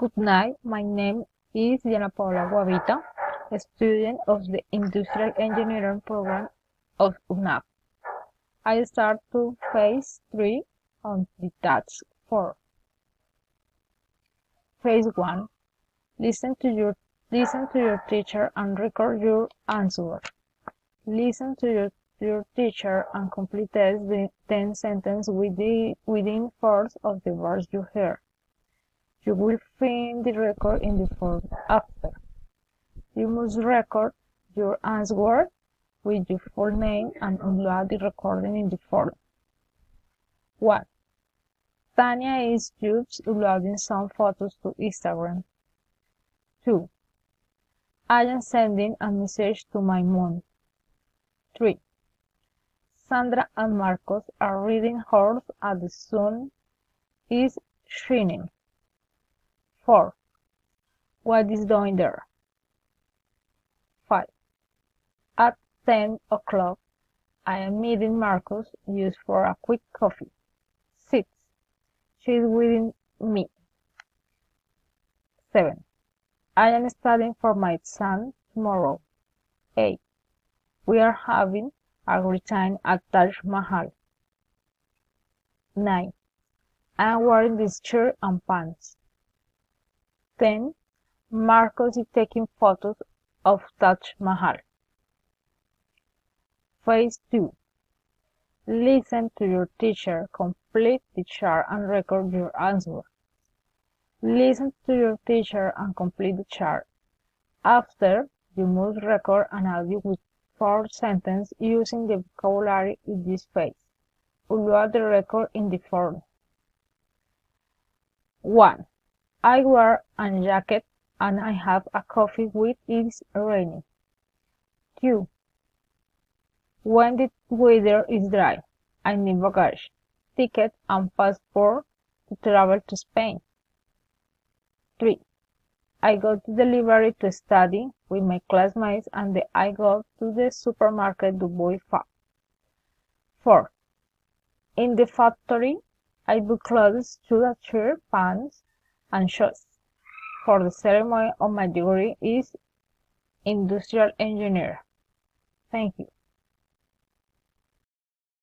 Good night, my name is Diana Paula Guavita, a student of the Industrial Engineering program of UNAP. I start to phase 3 on the task 4. Phase 1. Listen to your teacher and record your answer. Listen to your teacher and complete the 10 sentences within force of the words you hear. You will find the record in the form after. You must record your answer with your full name and upload the recording in the form. 1. Tanya is just uploading some photos to Instagram. 2. I am sending a message to my mom. 3. Sandra and Marcos are reading horse as the sun is shining. 4. What is doing there? 5. At 10 o'clock, I am meeting Marcos just for a quick coffee. 6. She is waiting me. 7. I am studying for my exam tomorrow. 8. We are having a great time at Taj Mahal. 9. I am wearing this shirt and pants. 10. Marcos is taking photos of Taj Mahal. Phase 2. Listen to your teacher, complete the chart and record your answer. Listen to your teacher and complete the chart. After, you must record an audio with 4 sentences using the vocabulary in this phase. Upload the record in the form. 1. I wear a jacket and I have a coffee with it's raining. 2. When the weather is dry, I need baggage, ticket and passport to travel to Spain. 3. I go to the library to study with my classmates and then I go to the supermarket to buy food. 4. In the factory, I buy clothes, shoes, shirt, pants, and shoes. For the ceremony of my degree is Industrial Engineer. Thank you.